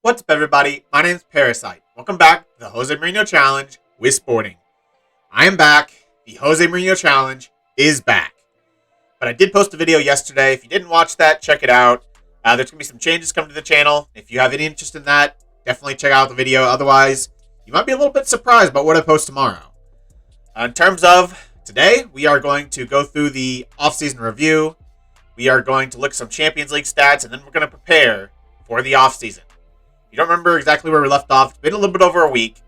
What's up, everybody? My name's Parasite. Welcome back to the Jose Mourinho Challenge with Sporting. I am back. The Jose Mourinho Challenge is back. But I did post a video yesterday. If you didn't watch that, check it out. There's going to be some changes coming to the channel. If you have any interest in that, definitely check out the video. Otherwise, you might be a little bit surprised about what I post tomorrow. In terms of today, we are going to go through the off-season review. We are going to look at some Champions League stats, and then we're going to prepare for the off-season. You don't remember exactly where we left off. It's been a little bit over a week.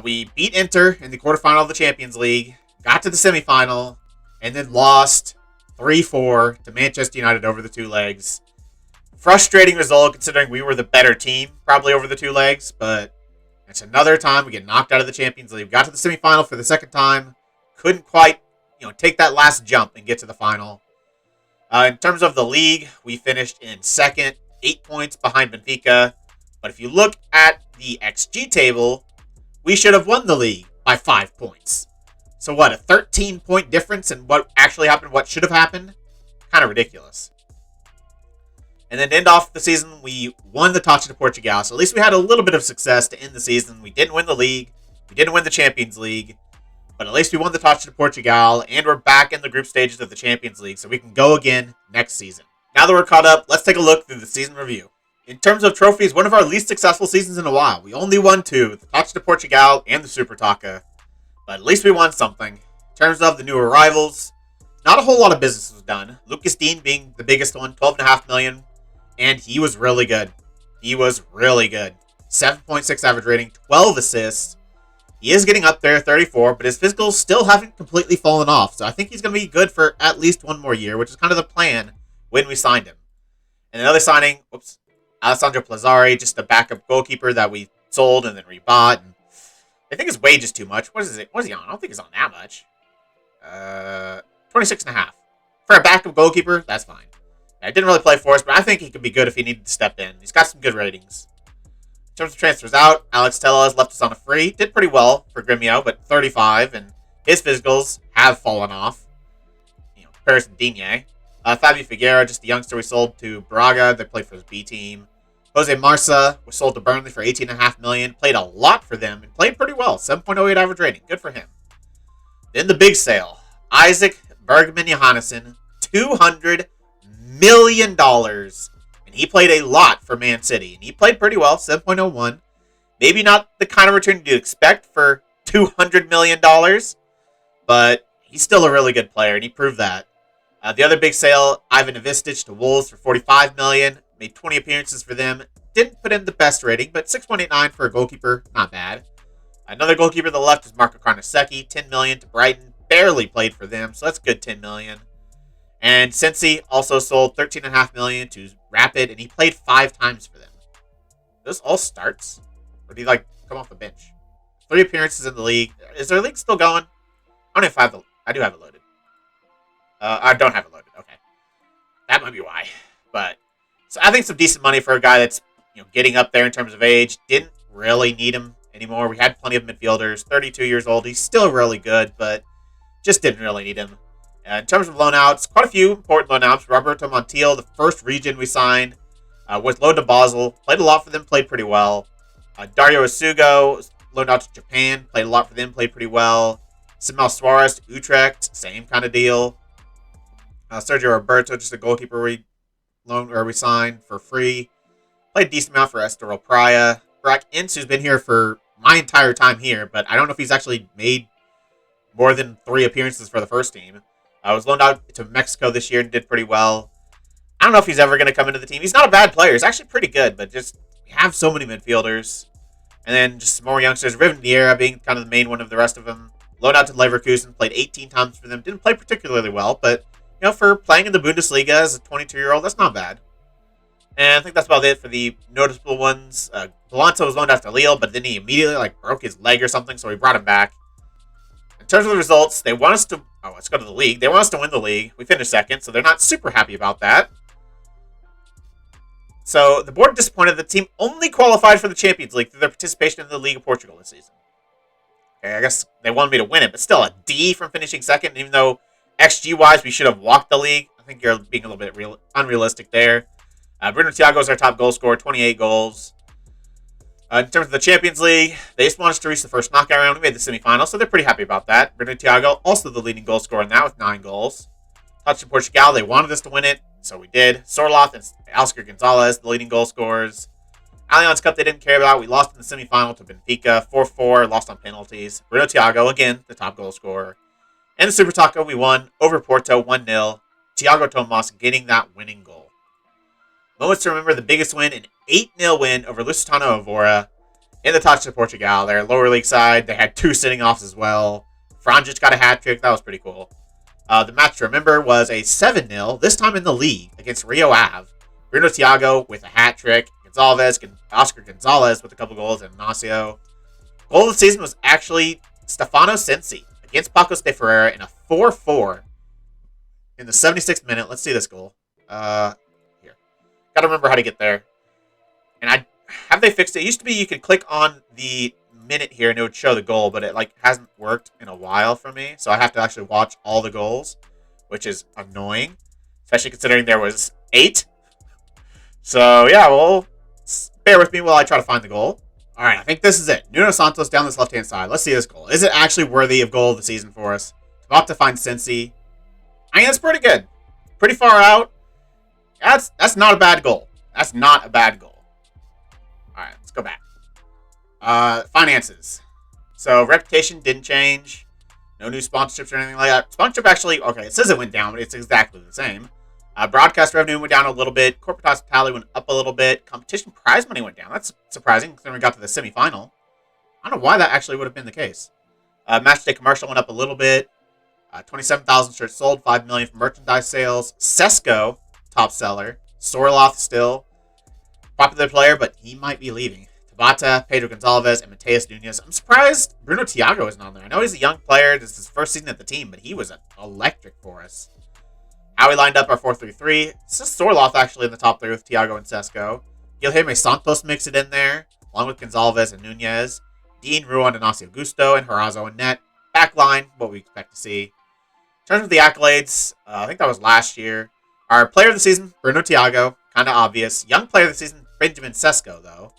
We beat Inter in the quarterfinal of the Champions League, got to the semifinal, and then lost 3-4 to Manchester United over the two legs. Frustrating result considering we were the better team, probably over the two legs, but it's another time we get knocked out of the Champions League. Got to the semifinal for the second time, couldn't quite, take that last jump and get to the final. In terms of the league, we finished in second, 8 points behind Benfica. But if you look at the XG table, we should have won the league by 5 points. So what, a 13-point difference in what actually happened, what should have happened? Kind of ridiculous. And then to end off the season, we won the Taça de Portugal. So at least we had a little bit of success to end the season. We didn't win the league. We didn't win the Champions League. But at least we won the Taça de Portugal. And we're back in the group stages of the Champions League. So we can go again next season. Now that we're caught up, let's take a look through the season review. In terms of trophies, one of our least successful seasons in a while. We only won 2, the Taça de Portugal and the Super Taça. But at least we won something. In terms of the new arrivals, not a whole lot of business was done. Lucas Dean being the biggest one, 12.5 million. And he was really good. He was really good. 7.6 average rating, 12 assists. He is getting up there, 34, but his physicals still haven't completely fallen off. So I think he's going to be good for at least one more year, which is kind of the plan when we signed him. And another signing, Alessandro Plazzari, just a backup goalkeeper that we sold and then rebought. And I think his wage is too much. What is it? What is he on? I don't think he's on that much. 26.5. For a backup goalkeeper, that's fine. I didn't really play for us, but I think he could be good if he needed to step in. He's got some good ratings. In terms of transfers out, Alex Telles left us on a free. Did pretty well for Grêmio, but 35, and his physicals have fallen off. Comparison Digne. Fabio Figueira, just the youngster we sold to Braga. They played for his B team. Jose Marsa was sold to Burnley for $18.5 million. Played a lot for them and played pretty well. 7.08 average rating. Good for him. Then the big sale. Isaac Bergman Johannesson, $200 million. And he played a lot for Man City. And he played pretty well. 7.01. Maybe not the kind of return you'd expect for $200 million. But he's still a really good player. And he proved that. The other big sale, Ivan Ivistic to Wolves for $45 million. Made 20 appearances for them. Didn't put in the best rating, but 6.89 for a goalkeeper. Not bad. Another goalkeeper to the left is Marco Carnesecchi. $10 million to Brighton. Barely played for them, so that's good $10 million. And Sensi also sold $13.5 million to Rapid, and he played 5 times for them. Those all starts? Or did he, come off the bench? 3 appearances in the league. Is their league still going? I don't know if I do have it loaded. I don't have it loaded. Okay. That might be why. But so I think some decent money for a guy that's getting up there in terms of age. Didn't really need him anymore. We had plenty of midfielders. 32 years old. He's still really good, but just didn't really need him. In terms of loanouts, quite a few important loanouts. Roberto Montiel, the first region we signed, was loaned to Basel. Played a lot for them. Played pretty well. Dario Asugo, loaned out to Japan. Played a lot for them. Played pretty well. Samuel Suarez to Utrecht. Same kind of deal. Sergio Roberto, just a goalkeeper we signed for free. Played a decent amount for Estoril Praia. Brock Ince, who's been here for my entire time here, but I don't know if he's actually made more than 3 appearances for the first team. I was loaned out to Mexico this year and did pretty well. I don't know if he's ever going to come into the team. He's not a bad player. He's actually pretty good, but just we have so many midfielders. And then just some more youngsters. Riven Vieira being kind of the main one of the rest of them. Loaned out to Leverkusen. Played 18 times for them. Didn't play particularly well, but for playing in the Bundesliga as a 22-year-old, that's not bad. And I think that's about it for the noticeable ones. Belanto was loaned out to Lille, but then he immediately broke his leg or something, so we brought him back. In terms of the results, they want us to... let's go to the league. They want us to win the league. We finished second, so they're not super happy about that. So the board disappointed the team only qualified for the Champions League through their participation in the Liga Portugal this season. Okay, I guess they wanted me to win it, but still a D from finishing second, even though XG-wise, we should have walked the league. I think you're being a little bit unrealistic there. Bruno Thiago is our top goal scorer, 28 goals. In terms of the Champions League, they just wanted us to reach the first knockout round. We made the semifinals, so they're pretty happy about that. Bruno Thiago, also the leading goal scorer in that with 9 goals. Touch in Portugal, they wanted us to win it, so we did. Sorloth and Oscar Gonzalez, the leading goal scorers. Allianz Cup, they didn't care about. We lost in the semifinal to Benfica, 4-4, lost on penalties. Bruno Thiago, again, the top goal scorer. And the Super Taco, we won over Porto, 1-0. Thiago Tomas getting that winning goal. Moments to remember: the biggest win, an 8-0 win over Lusitano Evora in the Touch de Portugal. Their lower league side, they had 2 sitting offs as well. Franjic got a hat trick. That was pretty cool. The match to remember was a 7-0, this time in the league, against Rio Ave. Bruno Thiago with a hat trick. Oscar Gonzalez with a couple goals, and Ignacio. Goal of the season was actually Stefano Sensi against Pacos de Ferreira in a 4-4 in the 76th minute. Let's see this goal. Here. Gotta remember how to get there. And have they fixed it? It used to be you could click on the minute here and it would show the goal, but it hasn't worked in a while for me. So I have to actually watch all the goals, which is annoying, especially considering there was 8. So yeah, well, bear with me while I try to find the goal. All right, I think this is it. Nuno Santos down this left-hand side. Let's see this goal. Is it actually worthy of goal of the season for us? About to find Sensi. I mean, that's pretty good. Pretty far out. That's not a bad goal. That's not a bad goal. All right, let's go back. Finances. So reputation didn't change. No new sponsorships or anything like that. Sponsorship actually, okay, it says it went down, but it's exactly the same. Broadcast revenue went down a little bit. Corporate hospitality went up a little bit. Competition prize money went down. That's surprising considering we got to the semifinal. I don't know why that actually would have been the case. Match day commercial went up a little bit. 27,000 shirts sold. 5 million from merchandise sales. Sesko, top seller. Sorloth still popular player, but he might be leaving. Tabata, Pedro Gonçalves, and Mateus Nunes. I'm surprised Bruno Thiago isn't on there. I know he's a young player. This is his first season at the team, but he was electric for us. How we lined up our 4-3-3. It's just Sorloth actually in the top 3 with Thiago and Sesko. Guilherme Santos mix it in there, along with Gonçalves and Nunes. Dean, Ruan, Ignacio Gusto, and Horazo and net. Back line, what we expect to see. In terms of the accolades, I think that was last year. Our player of the season, Bruno Thiago. Kind of obvious. Young player of the season, Benjamin Sesko, though.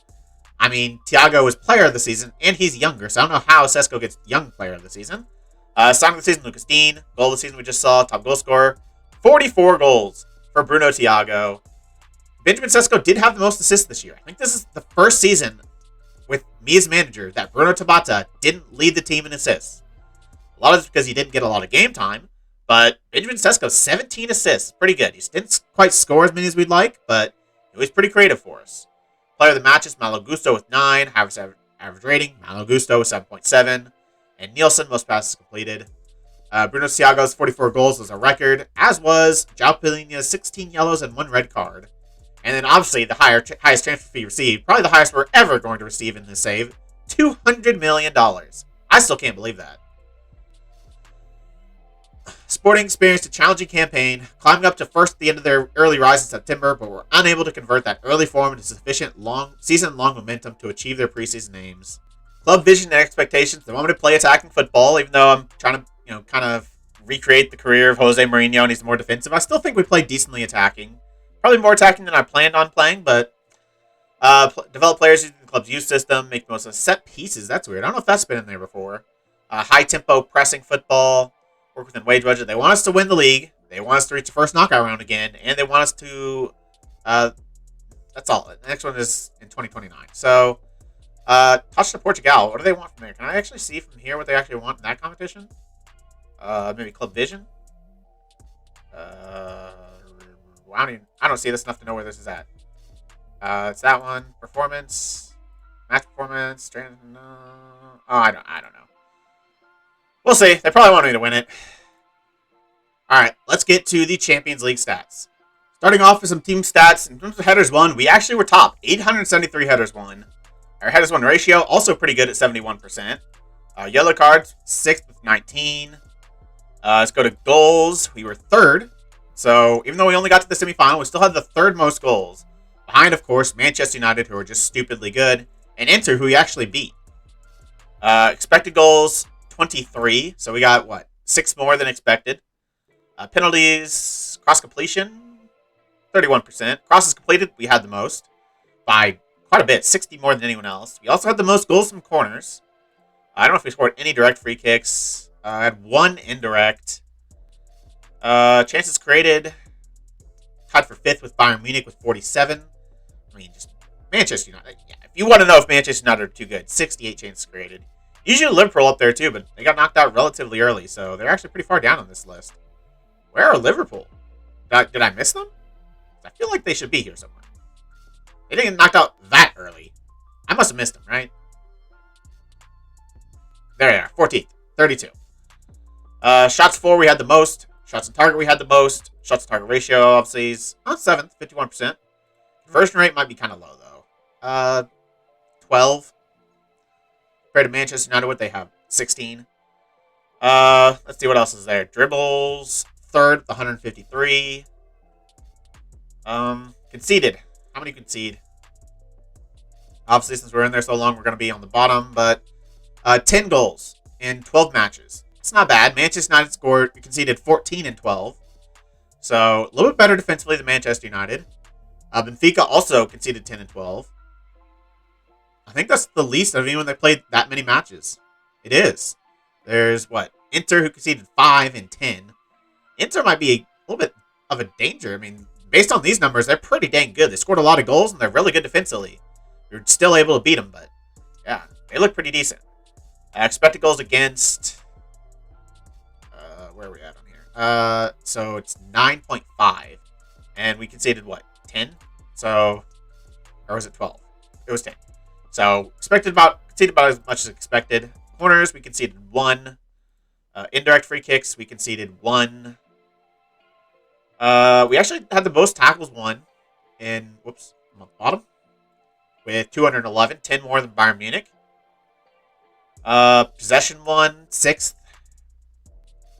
I mean, Thiago was player of the season, and he's younger, so I don't know how Sesko gets young player of the season. Song of the season, Lucas Dean. Goal of the season, we just saw. Top goal scorer. 44 goals for Bruno Thiago. Benjamin Sesko did have the most assists this year. I think this is the first season with me as manager that Bruno Tabata didn't lead the team in assists. A lot of it's because he didn't get a lot of game time, but Benjamin Sesko, 17 assists. Pretty good. He didn't quite score as many as we'd like, but it was pretty creative for us. Player of the match is Malo Gusto with 9. Average rating, Malo Gusto with 7.7. And Nielsen, most passes completed. Bruno Thiago's 44 goals was a record, as was João Pelinha's 16 yellows and 1 red card. And then obviously the highest transfer fee received, probably the highest we're ever going to receive in this save, $200 million. I still can't believe that. Sporting experienced a challenging campaign, climbing up to first at the end of their early rise in September, but were unable to convert that early form into sufficient season-long momentum to achieve their preseason aims. Club vision and expectations, they want me to play attacking football, even though I'm trying to kind of recreate the career of Jose Mourinho and he's more defensive. I still think we play decently attacking. Probably more attacking than I planned on playing, but develop players using the club's youth system, make the most of set pieces. That's weird. I don't know if that's been in there before. High-tempo pressing football, work within wage budget. They want us to win the league. They want us to reach the first knockout round again, and they want us to... that's all. The next one is in 2029. So, Touch de Portugal. What do they want from there? Can I actually see from here what they actually want in that competition? Maybe Club Vision. I don't see this enough to know where this is at. It's that one. Performance, match performance. I don't know. We'll see. They probably want me to win it. All right, let's get to the Champions League stats. Starting off with some team stats. In terms of headers won, we actually were top. 873 headers won. Our headers won ratio also pretty good at 71%. Yellow cards 6th with 19. Let's go to goals. We were 3rd. So, even though we only got to the semifinal, we still had the 3rd most goals. Behind, of course, Manchester United, who are just stupidly good, and Inter, who we actually beat. Expected goals, 23. So, we got, 6 more than expected. Penalties, cross completion, 31%. Crosses completed, we had the most. By quite a bit, 60 more than anyone else. We also had the most goals from corners. I don't know if we scored any direct free kicks. I had 1 indirect. Chances created, tied for 5th with Bayern Munich with 47. I mean, just Manchester United. Yeah, if you want to know if Manchester United are too good, 68 chances created. Usually Liverpool up there too, but they got knocked out relatively early, so they're actually pretty far down on this list. Where are Liverpool? Did I miss them? I feel like they should be here somewhere. They didn't get knocked out that early. I must have missed them, right? There they are, 14th, 32. Shots for, we had the most. Shots on target, we had the most. Shots on target ratio, obviously, is on 7th, 51%. Conversion rate might be kind of low, though. 12. Compared to Manchester United, what they have? 16. Let's see what else is there. Dribbles, 3rd, 153. Conceded. How many concede? Obviously, since we're in there so long, we're going to be on the bottom, but 10 goals in 12 matches. It's not bad. Manchester United conceded 14 in 12. So, a little bit better defensively than Manchester United. Benfica also conceded 10 in 12. I think that's the least of anyone that played that many matches. It is. There's, Inter, who conceded 5 in 10. Inter might be a little bit of a danger. I mean, based on these numbers, they're pretty dang good. They scored a lot of goals, and they're really good defensively. You're still able to beat them, but, yeah, they look pretty decent. Expected goals against... where are we at on here? So it's 9.5. And we conceded, 10? So... Or was it 12? It was 10. So, conceded about as much as expected. Corners, we conceded 1. Indirect free kicks, we conceded 1. We actually had the most tackles won in, I'm on the bottom, with 211, 10 more than Bayern Munich. Possession won, 6th.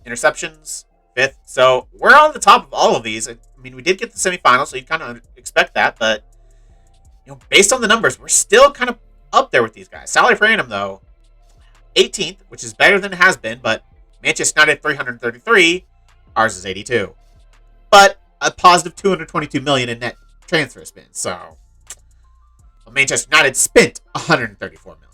Interceptions, 5th. So, we're on the top of all of these. I mean, we did get the semifinals, so you kind of expect that, but, based on the numbers, we're still kind of up there with these guys. Salary per annum, though, 18th, which is better than it has been, but Manchester United 333, ours is 82. But a positive 222 million in net transfer spend. So, Manchester United spent 134 million.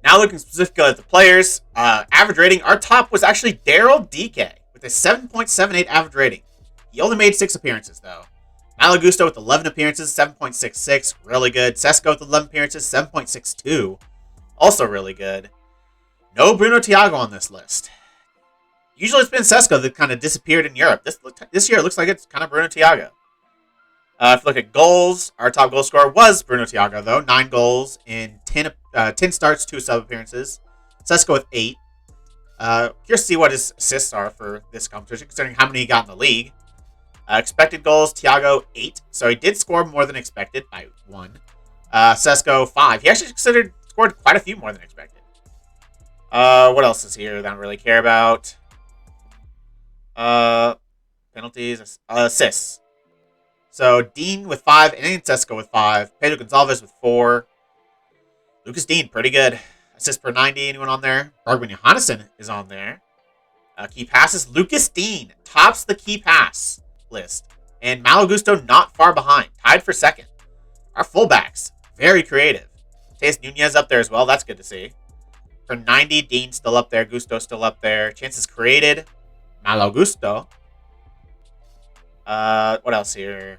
Now looking specifically at the players, average rating, our top was actually Daryl DK with a 7.78 average rating. He only made 6 appearances, though. Malo Gusto with 11 appearances, 7.66, really good. Sesko with 11 appearances, 7.62, also really good. No Bruno Thiago on this list. Usually it's been Sesko that kind of disappeared in Europe. This year it looks like it's kind of Bruno Thiago. If you look at goals, our top goal scorer was Bruno Thiago, though. 9 goals in 10 starts, 2 sub-appearances. Sesko with 8. Curious to see what his assists are for this competition, considering how many he got in the league. Expected goals, Thiago, 8. So he did score more than expected by 1. Sesko, 5. He actually scored quite a few more than expected. What else is here that I don't really care about? Penalties, assists. So, Dean with 5, and then Sesko with 5. Pedro Gonçalves with 4. Lucas Dean, pretty good. Assist per 90, anyone on there? Bergman Johannesson is on there. Key passes, Lucas Dean tops the key pass list. And Malo Gusto not far behind, tied for 2nd. Our fullbacks, very creative. Mateus Nunez up there as well, that's good to see. For 90, Dean still up there, Gusto still up there. Chances created, Malo Gusto. What else here?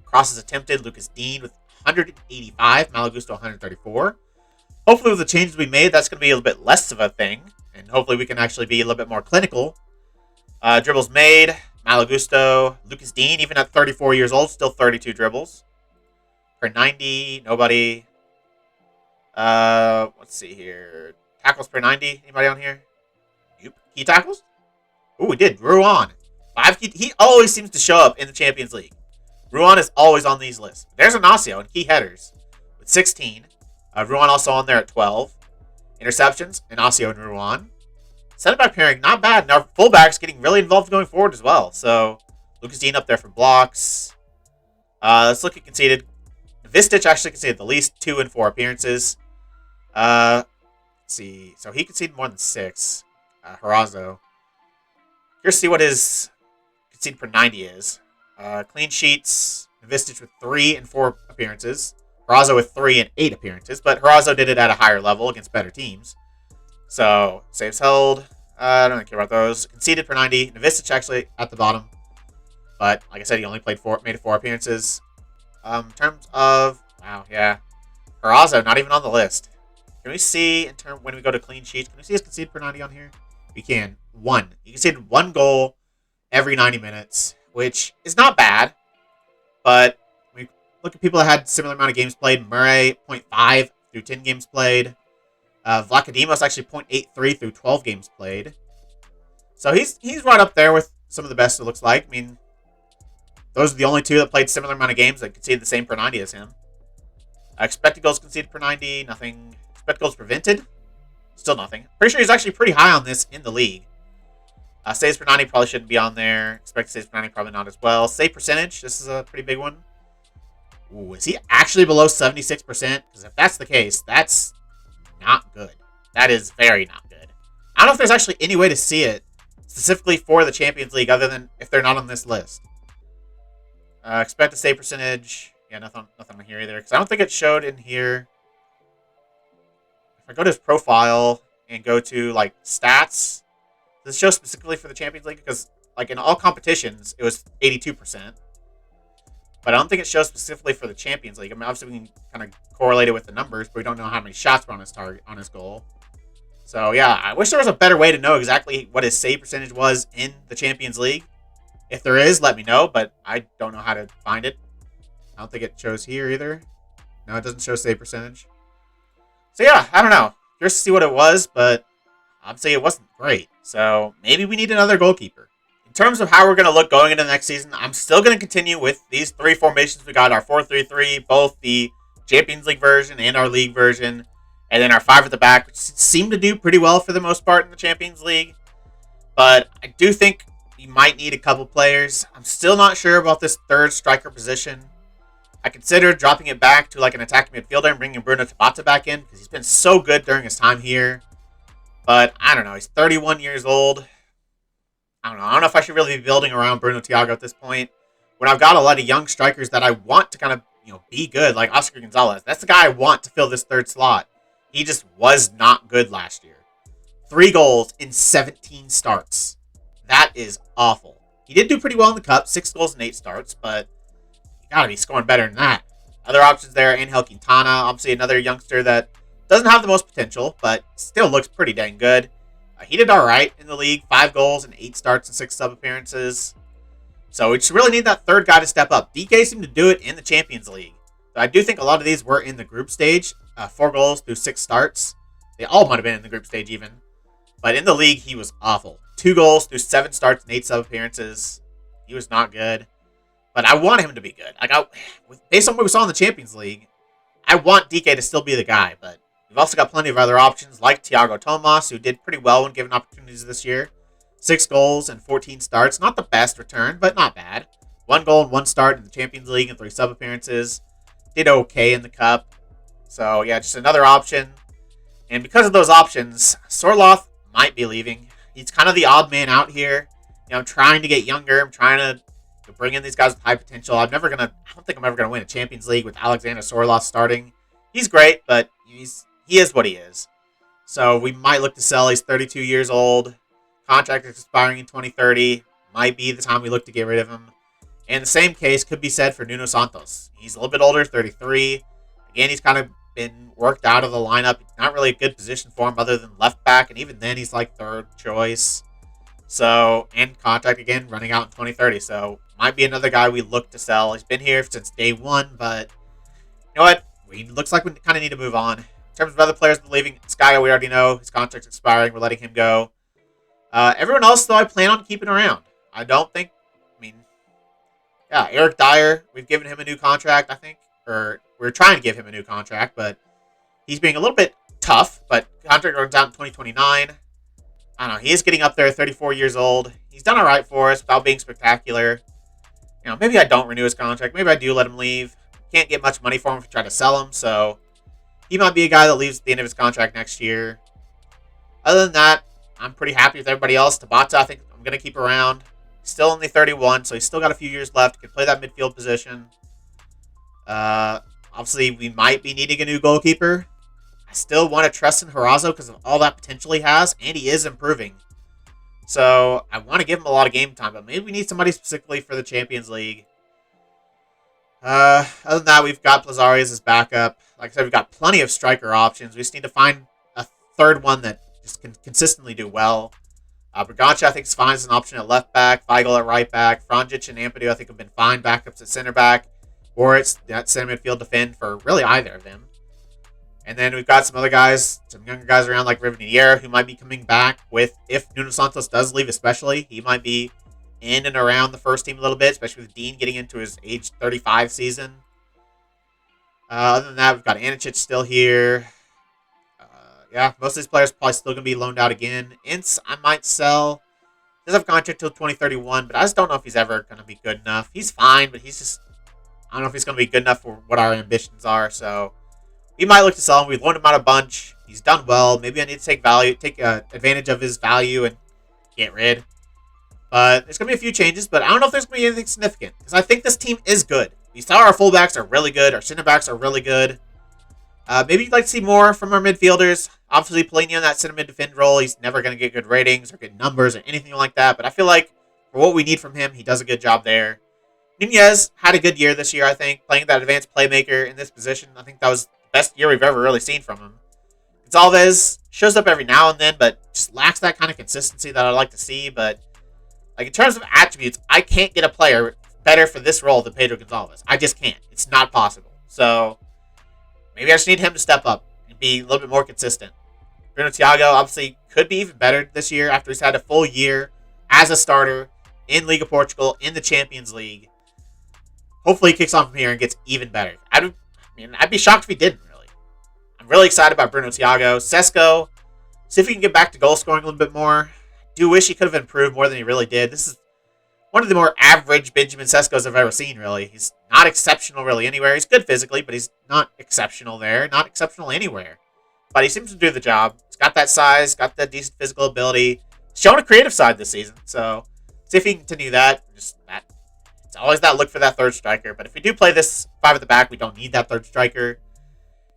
Crosses attempted, Lucas Dean with 185, Malo Gusto 134. Hopefully with the changes we made, that's going to be a little bit less of a thing. And hopefully we can actually be a little bit more clinical. Dribbles made, Malo Gusto, Lucas Dean, even at 34 years old, still 32 dribbles. For 90, nobody. Let's see here. Tackles per 90, anybody on here? Key tackles? Ooh, we did. Ruan. 5 key. He always seems to show up in the Champions League. Ruan is always on these lists. There's Inacio in key headers with 16. Ruan also on there at 12. Interceptions, Inacio and Ruan. Center back pairing, not bad. And our fullbacks getting really involved going forward as well. So, Lucas Dean up there for blocks. Let's look at conceded. Vistic actually conceded the least 2 and 4 appearances. Let's see. So, he conceded more than 6. Harazo. Here's see what his conceded per 90 is. Clean sheets. Vistic with 3 and 4 appearances. Harazo with 3 and 8 appearances. But Harazo did it at a higher level against better teams. So, saves held. I don't really care about those. Conceded per 90. Novicic actually at the bottom. But, like I said, he only made 4 appearances. In terms of... Wow, yeah. Harazo, not even on the list. Can we see, when we go to clean sheets, can we see his conceded per 90 on here? We can. 1. He conceded 1 goal every 90 minutes, which is not bad. But, we look at people that had similar amount of games played. Murray, 0.5 through 10 games played. Vlachodimos actually 0.83 through 12 games played. So he's right up there with some of the best, it looks like. I mean, those are the only 2 that played similar amount of games that conceded the same per 90 as him. Expected goals conceded per 90, nothing. Expected goals prevented, still nothing. Pretty sure he's actually pretty high on this in the league. Saves per 90 probably shouldn't be on there. Expected saves per 90 probably not as well. Save percentage, this is a pretty big one. Ooh, is he actually below 76%? Because if that's the case, that's not good. That is very not good. I don't know if there's actually any way to see it specifically for the Champions League other than if they're not on this list. Expected save percentage. Yeah, nothing on here either. Because I don't think it showed in here. If I go to his profile and go to, like, stats, does it show specifically for the Champions League? Because, like, in all competitions, it was 82%. But I don't think it shows specifically for the Champions League. I mean, obviously we can kind of correlate it with the numbers, but we don't know how many shots were on his target, on his goal. So, yeah, I wish there was a better way to know exactly what his save percentage was in the Champions League. If there is, let me know, but I don't know how to find it. I don't think it shows here either. No, it doesn't show save percentage. So, yeah, I don't know. Curious to see what it was, but obviously it wasn't great. So, maybe we need another goalkeeper. In terms of how we're going to look going into the next season, I'm still going to continue with these 3 formations. We got our 4-3-3, both the Champions League version and our league version. And then our 5 at the back, which seemed to do pretty well for the most part in the Champions League. But I do think you might need a couple players. I'm still not sure about this 3rd striker position. I considered dropping it back to like an attacking midfielder and bringing Bruno Tabata back in because he's been so good during his time here. But I don't know. He's 31 years old. I don't know if I should really be building around Bruno Thiago at this point when I've got a lot of young strikers that I want to kind of, be good, like Oscar Gonzalez. That's the guy I want to fill this 3rd slot. He just was not good last year. 3 goals in 17 starts. That is awful. He did do pretty well in the Cup, 6 goals in 8 starts, but you gotta be scoring better than that. Other options there, Angel Quintana, obviously another youngster that doesn't have the most potential, but still looks pretty dang good. He did alright in the league, 5 goals and 8 starts and 6 sub appearances. So we just really need that 3rd guy to step up. DK seemed to do it in the Champions League. So I do think a lot of these were in the group stage, 4 goals through 6 starts. They all might have been in the group stage even. But in the league, he was awful. 2 goals through 7 starts and 8 sub appearances. He was not good. But I want him to be good. Based on what we saw in the Champions League, I want DK to still be the guy. But we've also got plenty of other options like Thiago Tomas, who did pretty well when given opportunities this year. 6 goals and 14 starts. Not the best return, but not bad. 1 goal and 1 start in the Champions League and 3 sub appearances. Did okay in the Cup. So, yeah, just another option. And because of those options, Sorloth might be leaving. He's kind of the odd man out here. I'm trying to get younger. I'm trying to bring in these guys with high potential. I don't think I'm ever going to win a Champions League with Alexander Sorloth starting. He's great, but he is what he is. So we might look to sell. He's 32 years old. Contract is expiring in 2030. Might be the time we look to get rid of him. And the same case could be said for Nuno Santos. He's a little bit older, 33. Again, he's kind of been worked out of the lineup. It's not really a good position for him other than left back, and even then he's like 3rd choice. So, and contract again running out in 2030. So, might be another guy we look to sell. He's been here since day 1, but you know what? Looks like we kind of need to move on. In terms of other players leaving, Skye, we already know his contract's expiring. We're letting him go. Everyone else, though, I plan on keeping around. Eric Dyer, we've given him a new contract, I think. Or we're trying to give him a new contract, but he's being a little bit tough, but contract runs out in 2029. I don't know. He is getting up there, 34 years old. He's done all right for us without being spectacular. Maybe I don't renew his contract. Maybe I do let him leave. Can't get much money for him if we try to sell him, so he might be a guy that leaves at the end of his contract next year. Other than that, I'm pretty happy with everybody else. Tabata, I think I'm going to keep around. He's still only 31, so he's still got a few years left. He can play that midfield position. Obviously, we might be needing a new goalkeeper. I still want to trust in Harazo because of all that potential he has, and he is improving. So I want to give him a lot of game time, but maybe we need somebody specifically for the Champions League. Other than that, we've got Plazares as backup. Like I said, we've got plenty of striker options. We just need to find a third one that just can consistently do well. Bragacha, I think, is fine as an option at left back. Weigl at right back. Franjic and Ampadu, I think, have been fine backups at center back. Or it's that center midfield defend for really either of them. And then we've got some other guys, some younger guys around like Rivenier, who might be coming back with, if Nuno Santos does leave especially, he might be in and around the first team a little bit, especially with Dean getting into his age 35 season. Other than that, we've got Anicic still here. Yeah, most of these players are probably still going to be loaned out again. Ince, I might sell. He does have a contract till 2031, but I just don't know if he's ever going to be good enough. He's fine, but he's just, I don't know if he's going to be good enough for what our ambitions are, so we might look to sell him. We've loaned him out a bunch. He's done well. Maybe I need to take advantage of his value and get rid. But there's going to be a few changes, but I don't know if there's going to be anything significant, because I think this team is good. We saw our fullbacks are really good. Our center backs are really good. Maybe you'd like to see more from our midfielders. Obviously, Pellegrini in that center mid defend role, he's never going to get good ratings or good numbers or anything like that. But I feel like for what we need from him, he does a good job there. Nunez had a good year this year, I think, playing that advanced playmaker in this position. I think that was the best year we've ever really seen from him. Gonzalez shows up every now and then, but just lacks that kind of consistency that I'd like to see. But like in terms of attributes, I can't get a player better for this role than Pedro Gonzalez. I just can't. It's not possible. So maybe I just need him to step up and be a little bit more consistent. Bruno Thiago obviously could be even better this year after he's had a full year as a starter in Liga Portugal, in the Champions League. Hopefully he kicks on from here and gets even better. I'd be shocked if he didn't, really. I'm really excited about Bruno Thiago. Sesko, see if he can get back to goal scoring a little bit more. I do wish he could have improved more than he really did. This is one of the more average Benjamin Seskos I've ever seen, really. He's not exceptional really anywhere. He's good physically, but he's not exceptional there. Not exceptional anywhere. But he seems to do the job. He's got that size, got that decent physical ability. He's shown a creative side this season. So, see if he can continue that. It's always that look for that third striker. But if we do play this 5 at the back, we don't need that third striker.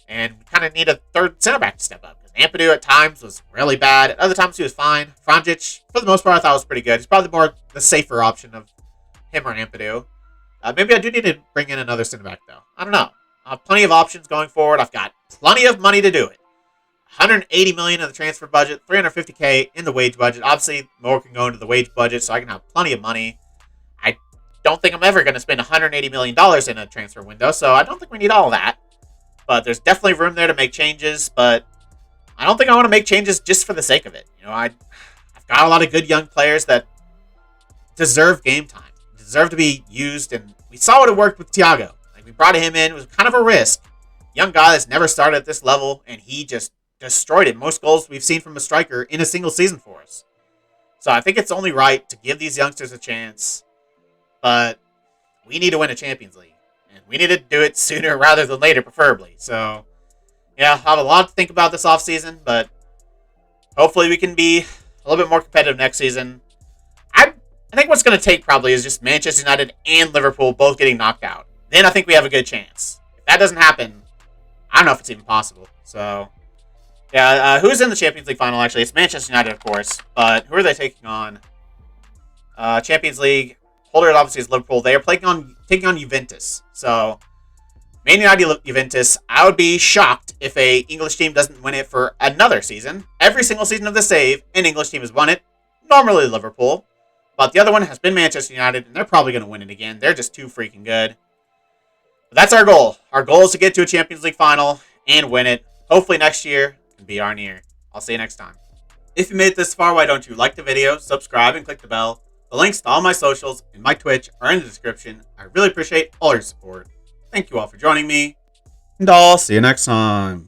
And we kind of need a third center back to step up. Because Ampadu at times was really bad. At other times he was fine. Franjic, for the most part, I thought was pretty good. He's probably more the safer option of him or Ampadu. Maybe I do need to bring in another center back, though. I don't know. I have plenty of options going forward. I've got plenty of money to do it. 180 million in the transfer budget, 350k in the wage budget. Obviously, more can go into the wage budget, so I can have plenty of money. I don't think I'm ever going to spend 180 million dollars in a transfer window, so I don't think we need all that. But there's definitely room there to make changes. But I don't think I want to make changes just for the sake of it. I've got a lot of good young players that deserve game time, deserve to be used, and we saw what it worked with Thiago. Like we brought him in, it was kind of a risk. Young guy that's never started at this level, and he just destroyed it. Most goals we've seen from a striker in a single season for us. So I think it's only right to give these youngsters a chance. But we need to win a Champions League. And we need to do it sooner rather than later, preferably. So, yeah, I have a lot to think about this offseason. But hopefully we can be a little bit more competitive next season. I think what's going to take probably is just Manchester United and Liverpool both getting knocked out. Then I think we have a good chance. If that doesn't happen, I don't know if it's even possible. So, yeah, who's in the Champions League final, actually? It's Manchester United, of course. But who are they taking on? Champions League holder, obviously, is Liverpool. They are taking on Juventus. So, Man United, Juventus, I would be shocked if a English team doesn't win it for another season. Every single season of the save, an English team has won it. Normally Liverpool. But the other one has been Manchester United, and they're probably going to win it again. They're just too freaking good. But that's our goal. Our goal is to get to a Champions League final and win it. Hopefully next year can be our year. I'll see you next time. If you made it this far, why don't you like the video, subscribe, and click the bell. The links to all my socials and my Twitch are in the description. I really appreciate all your support. Thank you all for joining me, and I'll see you next time.